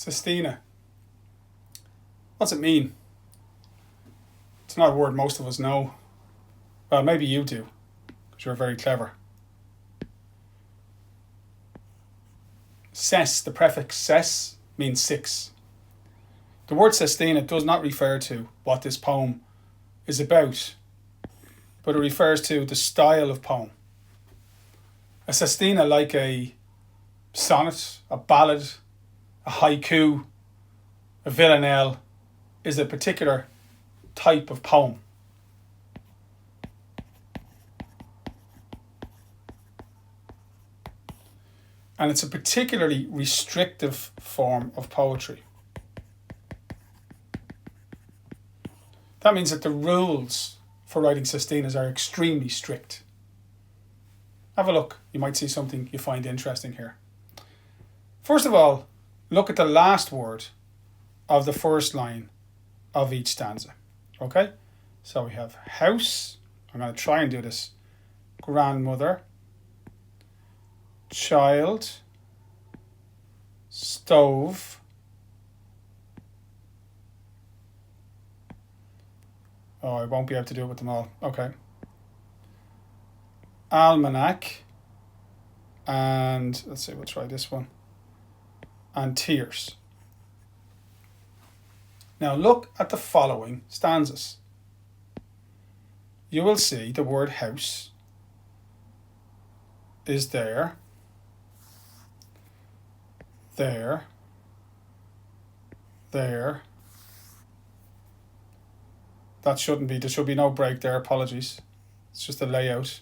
Sestina. What's it mean? It's not a word most of us know. Well, maybe you do, because you're very clever. Ses, the prefix ses, means 6. The word Sestina does not refer to what this poem is about, but it refers to the style of poem. A Sestina, like a sonnet, a ballad, a haiku, a villanelle, is a particular type of poem. And it's a particularly restrictive form of poetry. That means that the rules for writing sestinas are extremely strict. Have a look. You might see something you find interesting here. First of all, look at the last word of the first line of each stanza. Okay? So we have house. I'm going to try and do this. Grandmother. Child. Stove. Oh, I won't be able to do it with them all. Okay. Almanac. And let's see, we'll try this one. And tears. Now look at the following stanzas. You will see the word house is there, there, there. That shouldn't be, there should be no break there, apologies. It's just a layout.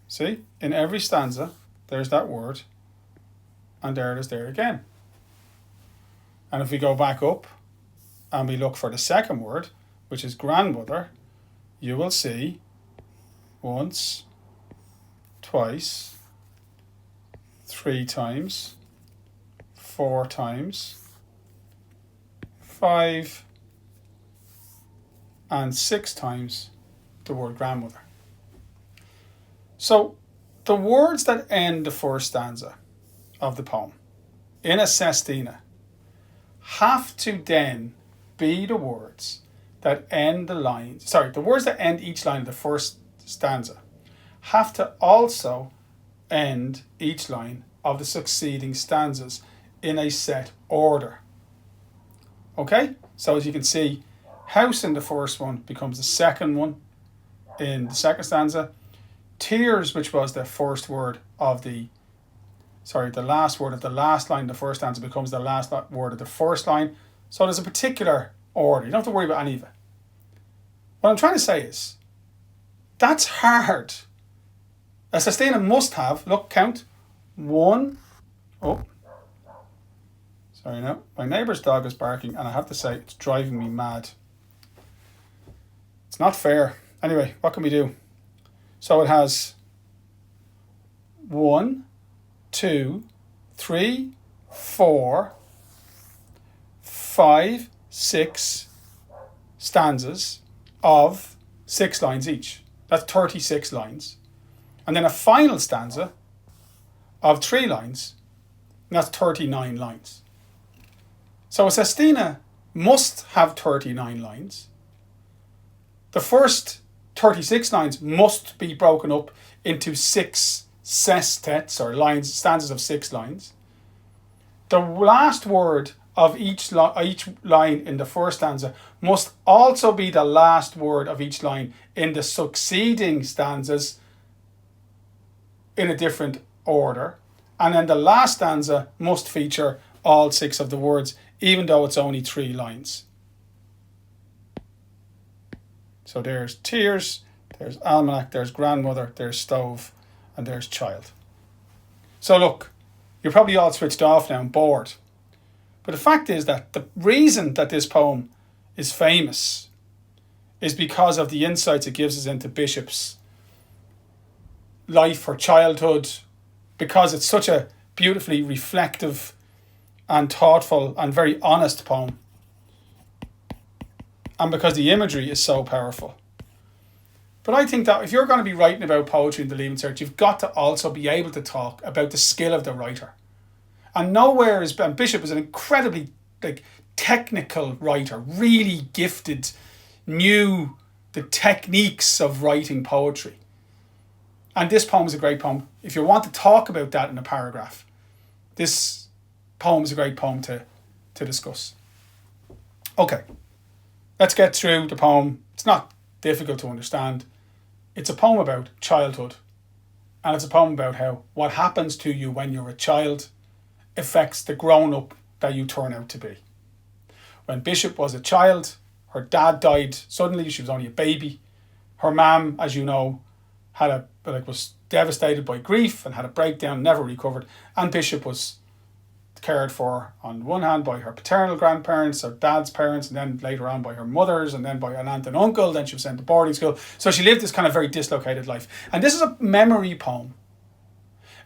See, in every stanza, there's that word, and there it is there again. And if we go back up and we look for the second word, which is grandmother, you will see once, twice, 3 times, 4 times, 5, and 6 times the word grandmother. So the words that end the first stanza of the poem in a sestina have to then be the words that end the lines. Sorry, the words that end each line of the first stanza have to also end each line of the succeeding stanzas in a set order. Okay? So as you can see, house in the first one becomes the second one in the second stanza. Tears, which was the first word of the last word of the last line, the first stanza becomes the last word of the first line. So there's a particular order. You don't have to worry about any of it. What I'm trying to say is, that's hard. A sestina must have, look, count, 1, oh, sorry now, my neighbour's dog is barking and I have to say, it's driving me mad. It's not fair. Anyway, what can we do? So it has 1, 2, 3, 4, 5, 6 stanzas of 6 lines each. That's 36 lines. And then a final stanza of 3 lines, and that's 39 lines. So a sestina must have 39 lines. The first 36 lines must be broken up into 6 sestets, or lines, stanzas of 6 lines. The last word of each line in the first stanza must also be the last word of each line in the succeeding stanzas in a different order. And then the last stanza must feature all 6 of the words, even though it's only 3 lines. So there's tears, there's almanac, there's grandmother, there's stove, and there's child. So look, you're probably all switched off now and bored. But the fact is that the reason that this poem is famous is because of the insights it gives us into Bishop's life or childhood, because it's such a beautifully reflective and thoughtful and very honest poem, and because the imagery is so powerful. But I think that if you're going to be writing about poetry in the Leaving Cert, you've got to also be able to talk about the skill of the writer And nowhere is, and Bishop is an incredibly like technical writer, really gifted, knew the techniques of writing poetry. And this poem is a great poem. If you want to talk about that in a paragraph, this poem is a great poem to discuss. Okay, let's get through the poem. It's not difficult to understand. It's a poem about childhood. And it's a poem about how what happens to you when you're a child affects the grown-up that you turn out to be. When Bishop was a child, her dad died suddenly. She was only a baby. Her mum, as you know, was devastated by grief and had a breakdown, never recovered. And Bishop was cared for on one hand by her paternal grandparents, her dad's parents, and then later on by her mother's, and then by an aunt and uncle. Then she was sent to boarding school. So she lived this kind of very dislocated life. And this is a memory poem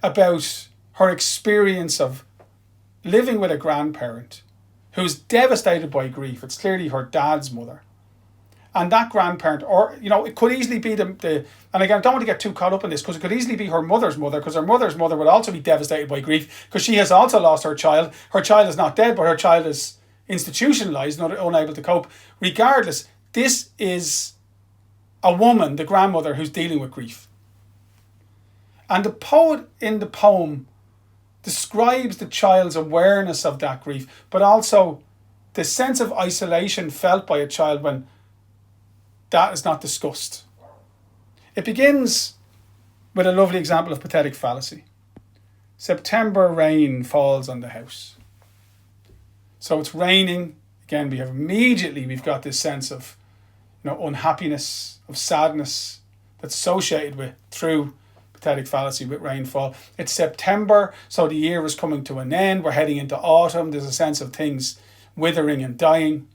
about her experience of living with a grandparent who's devastated by grief. It's clearly her dad's mother. And that grandparent, or, it could easily be and again, I don't want to get too caught up in this, because it could easily be her mother's mother, because her mother's mother would also be devastated by grief, because she has also lost her child. Her child is not dead, but her child is institutionalized, not unable to cope. Regardless, this is a woman, the grandmother, who's dealing with grief. And the poet in the poem describes the child's awareness of that grief, but also the sense of isolation felt by a child when that is not discussed. It begins with a lovely example of poetic fallacy. September rain falls on the house. So it's raining. Again, we've got this sense of unhappiness, of sadness that's associated with, through poetic fallacy, with rainfall. It's September, so the year is coming to an end. We're heading into autumn. There's a sense of things withering and dying.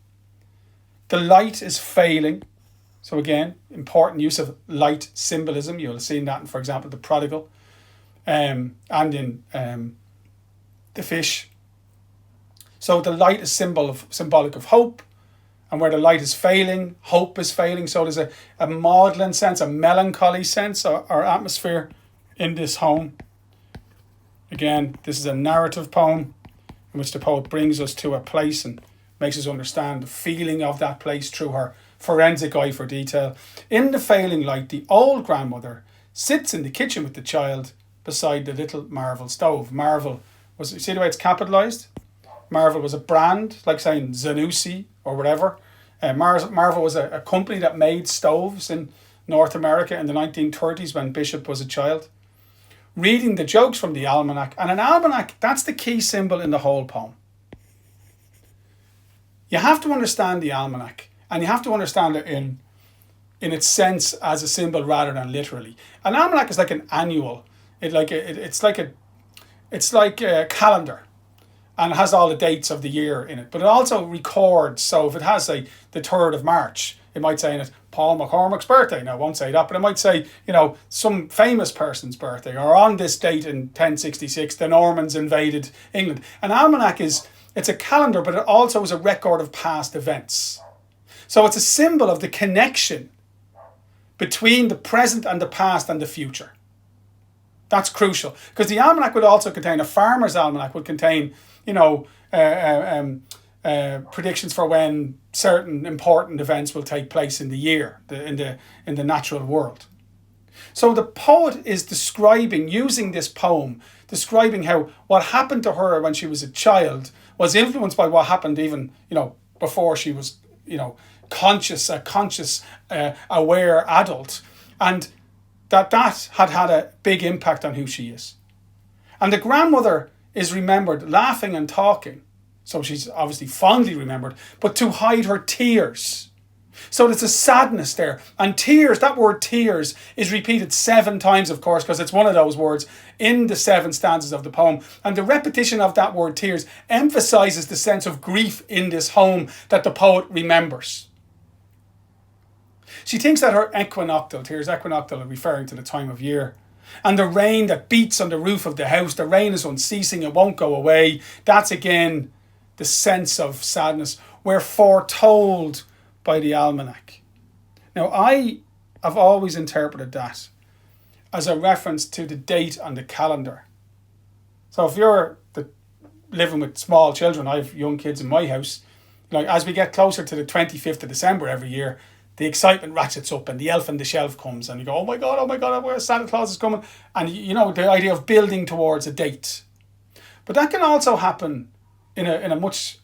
The light is failing. So again, important use of light symbolism. You'll have seen that in, for example, The Prodigal, and in The Fish. So the light is symbolic of hope, and where the light is failing, hope is failing. So there's a maudlin sense, a melancholy sense, or atmosphere in this home. Again, this is a narrative poem in which the poet brings us to a place and makes us understand the feeling of that place through her forensic eye for detail. In the failing light, the old grandmother sits in the kitchen with the child beside the little Marvel stove. Marvel was, you see the way it's capitalized? Marvel was a brand, like saying Zanussi or whatever. Marvel was a company that made stoves in North America in the 1930s when Bishop was a child. Reading the jokes from the almanac. And an almanac, that's the key symbol in the whole poem. You have to understand the almanac, and you have to understand it in its sense as a symbol rather than literally. An almanac is like an annual. It's like a calendar, and it has all the dates of the year in it. But it also records. So if it has, say, the 3rd of March, it might say in it Paul McCormick's birthday. Now, it won't say that, but it might say, some famous person's birthday, or on this date in 1066, the Normans invaded England. An almanac it's a calendar, but it also is a record of past events. So it's a symbol of the connection between the present and the past and the future. That's crucial, because the almanac would also contain, a farmer's almanac would contain, predictions for when certain important events will take place in the year, in the natural world. So the poet is describing, using this poem, describing how what happened to her when she was a child was influenced by what happened even, before she was, a conscious, aware adult, and that had a big impact on who she is. And the grandmother is remembered laughing and talking, so she's obviously fondly remembered, but to hide her tears. So there's a sadness there. And tears, that word tears, is repeated 7 times, of course, because it's one of those words in the 7 stanzas of the poem. And the repetition of that word tears emphasizes the sense of grief in this home that the poet remembers. She thinks that her tears equinoctial, are referring to the time of year. And the rain that beats on the roof of the house, the rain is unceasing, it won't go away. That's again the sense of sadness. We're foretold by the almanac. Now, I have always interpreted that as a reference to the date on the calendar. So if you're living with small children, I have young kids in my house, like as we get closer to the 25th of December every year, the excitement ratchets up and the elf on the shelf comes and you go, oh my God, where Santa Claus is coming. And you know, the idea of building towards a date. But that can also happen in a much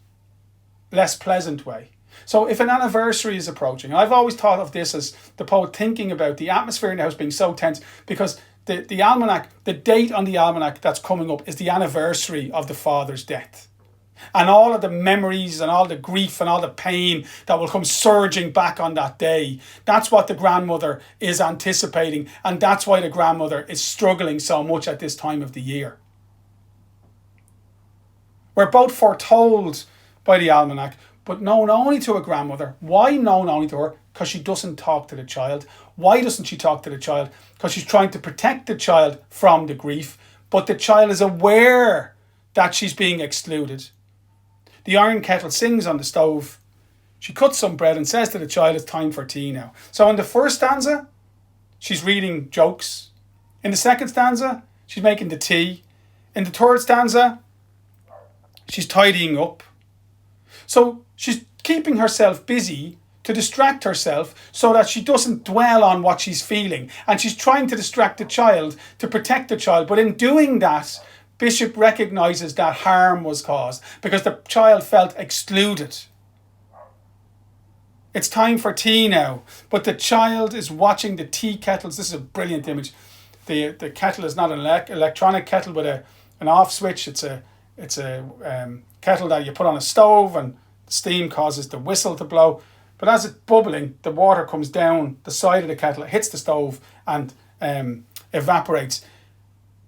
less pleasant way. So if an anniversary is approaching, I've always thought of this as the poet thinking about the atmosphere in the house being so tense because the almanac, the date on the almanac that's coming up is the anniversary of the father's death. And all of the memories and all the grief and all the pain that will come surging back on that day. That's what the grandmother is anticipating. And that's why the grandmother is struggling so much at this time of the year. We're both foretold by the almanac, but known only to a grandmother. Why known only to her? Because she doesn't talk to the child. Why doesn't she talk to the child? Because she's trying to protect the child from the grief. But the child is aware that she's being excluded. The iron kettle sings on the stove. She cuts some bread and says to the child, it's time for tea now. So in the first stanza, she's reading jokes. In the second stanza, she's making the tea. In the third stanza, she's tidying up. So she's keeping herself busy to distract herself so that she doesn't dwell on what she's feeling. And she's trying to distract the child, to protect the child. But in doing that, Bishop recognises that harm was caused because the child felt excluded. It's time for tea now, but the child is watching the tea kettles. This is a brilliant image. The kettle is not an electronic kettle with an off switch. It's a kettle that you put on a stove and the steam causes the whistle to blow. But as it's bubbling, the water comes down the side of the kettle, it hits the stove and evaporates.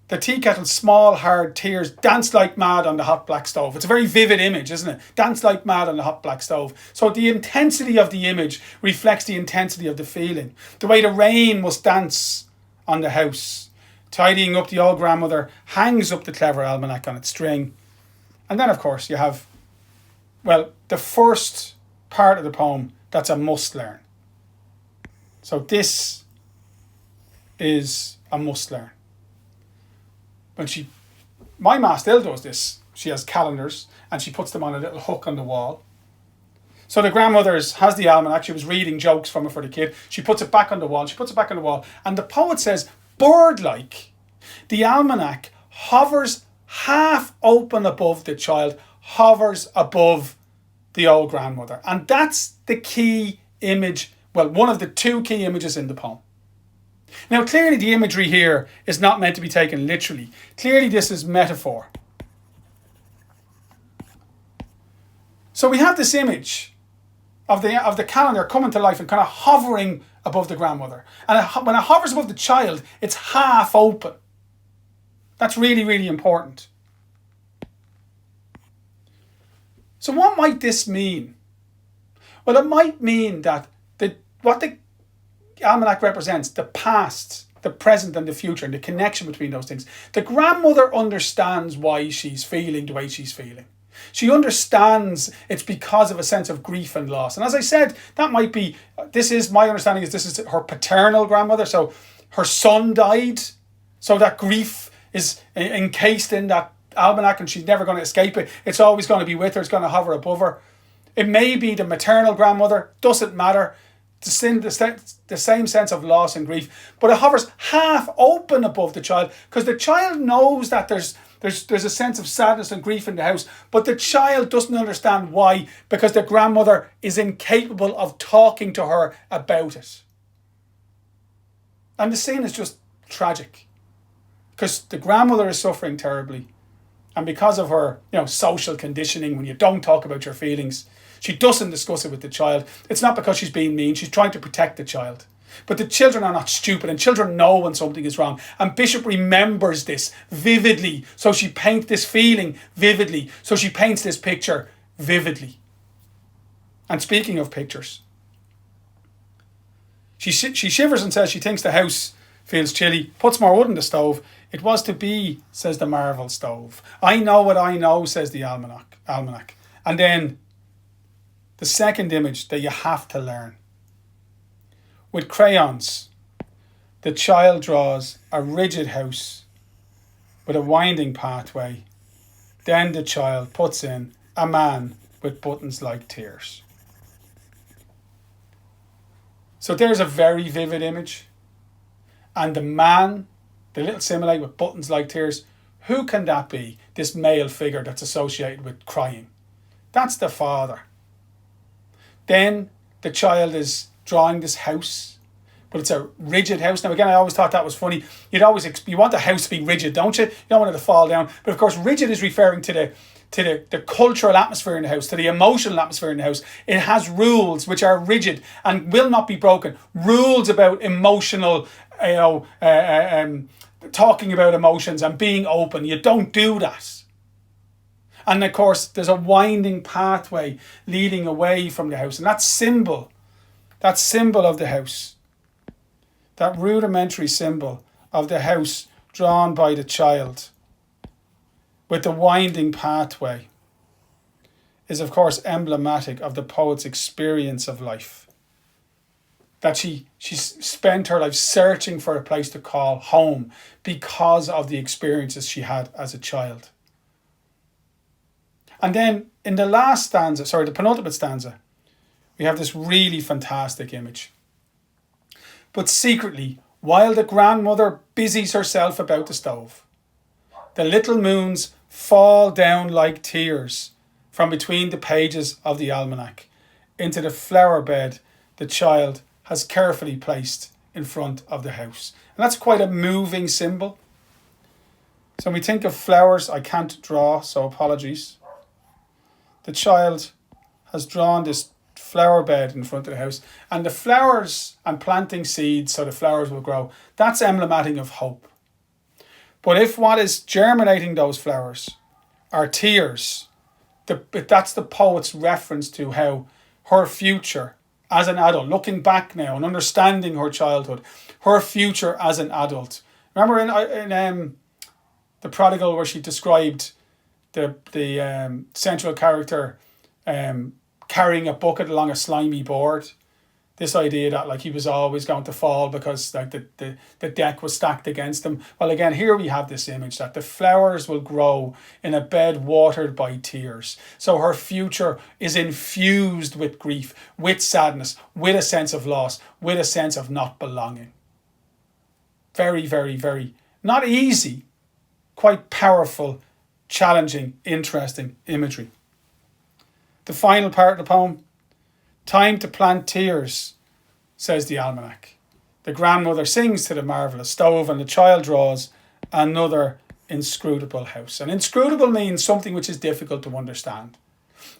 The tea kettle's small, hard tears dance like mad on the hot black stove. It's a very vivid image, isn't it? Dance like mad on the hot black stove. So the intensity of the image reflects the intensity of the feeling. The way the rain must dance on the house. Tidying up, the old grandmother hangs up the clever almanac on its string. And then, of course, you have, well, the first part of the poem that's a must learn. So this is a must learn. My ma still does this. She has calendars and she puts them on a little hook on the wall. So the grandmother has the almanac. She was reading jokes from it for the kid. She puts it back on the wall. And the poet says, bird-like, the almanac hovers half open above the child, hovers above the old grandmother. And that's the key image, well, one of the two key images in the poem. Now, clearly the imagery here is not meant to be taken literally. Clearly this is metaphor. So we have this image of the calendar coming to life and kind of hovering above the grandmother. And when it hovers above the child, it's half open. That's really, really important. So what might this mean? Well, it might mean that what the almanac represents, the past, the present and the future, and the connection between those things. The grandmother understands why she's feeling the way she's feeling. She understands it's because of a sense of grief and loss. And as I said, that might be, my understanding is this is her paternal grandmother. So her son died. So that grief is encased in that almanac and she's never going to escape it. It's always going to be with her. It's going to hover above her. It may be the maternal grandmother. Doesn't matter. The same sense of loss and grief, but it hovers half open above the child because the child knows that there's a sense of sadness and grief in the house, but the child doesn't understand why, because the grandmother is incapable of talking to her about it. And the scene is just tragic because the grandmother is suffering terribly, and because of her social conditioning, when you don't talk about your feelings, she doesn't discuss it with the child. It's not because she's being mean. She's trying to protect the child. But the children are not stupid, and children know when something is wrong. And Bishop remembers this vividly. So she paints this feeling vividly. So she paints this picture vividly. And speaking of pictures, she shivers and says she thinks the house feels chilly, puts more wood in the stove. It was to be, says the marvel stove. I know what I know, says the almanac. And then the second image that you have to learn. With crayons, the child draws a rigid house with a winding pathway Then the child puts in a man with buttons like tears. So there's a very vivid image. And the man, the little simile with buttons like tears, who can that be? This male figure that's associated with crying. That's the father. Then the child is drawing this house, but it's a rigid house. Now again, I always thought that was funny. You want the house to be rigid, don't you? You don't want it to fall down. But of course, rigid is referring to the cultural atmosphere in the house, to the emotional atmosphere in the house. It has rules which are rigid and will not be broken. Rules about emotional, talking about emotions and being open. You don't do that. And of course, there's a winding pathway leading away from the house. And that symbol of the house, that rudimentary symbol of the house drawn by the child with the winding pathway, is of course emblematic of the poet's experience of life. That she spent her life searching for a place to call home because of the experiences she had as a child. And then in the the penultimate stanza, we have this really fantastic image. But secretly, while the grandmother busies herself about the stove, the little moons fall down like tears from between the pages of the almanac into the flower bed the child has carefully placed in front of the house. And that's quite a moving symbol. So when we think of flowers, I can't draw, so apologies. The child has drawn this flower bed in front of the house, and the flowers and planting seeds so the flowers will grow, that's emblematic of hope. But if what is germinating those flowers are tears, that's the poet's reference to how her future as an adult, looking back now and understanding her childhood, her future as an adult. Remember in The Prodigal, where she described the central character carrying a bucket along a slimy board. This idea that he was always going to fall because the deck was stacked against him. Well, again, here we have this image that the flowers will grow in a bed watered by tears. So her future is infused with grief, with sadness, with a sense of loss, with a sense of not belonging. Very, very, very, not easy, quite powerful, challenging, interesting imagery. The final part of the poem. Time to plant tears, says the almanac. The grandmother sings to the marvellous stove, and the child draws another inscrutable house. And inscrutable means something which is difficult to understand.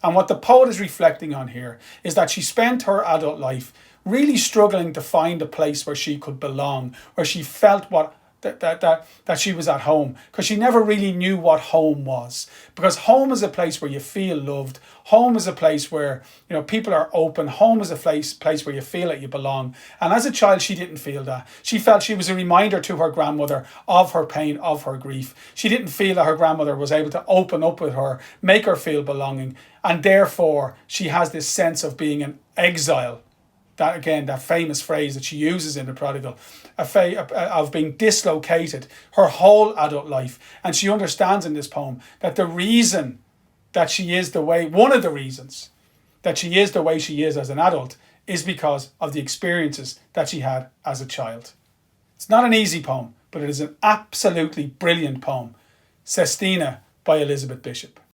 And what the poet is reflecting on here is that she spent her adult life really struggling to find a place where she could belong, where she felt that she was at home, because she never really knew what home was. Because home is a place where you feel loved. Home is a place where people are open. Home is a place where you feel that you belong. And as a child, she didn't feel that. She felt she was a reminder to her grandmother of her pain, of her grief. She didn't feel that her grandmother was able to open up with her, make her feel belonging. And therefore, she has this sense of being an exile. That again, that famous phrase that she uses in The Prodigal, of being dislocated her whole adult life. And she understands in this poem that the reason that she is one of the reasons that she is the way she is as an adult is because of the experiences that she had as a child. It's not an easy poem, but it is an absolutely brilliant poem. Sestina by Elizabeth Bishop.